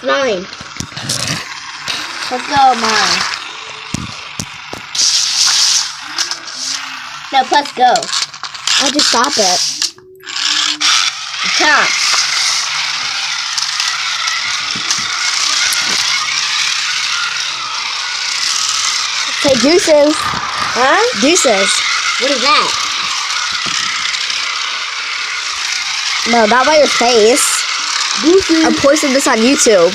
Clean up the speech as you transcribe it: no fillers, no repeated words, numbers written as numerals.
Press 9. Let's go, mine. No, press go. I'll just stop it. You can't. Say juices. Huh? Juices. What is that? No, not by your face. I'm posting this on YouTube.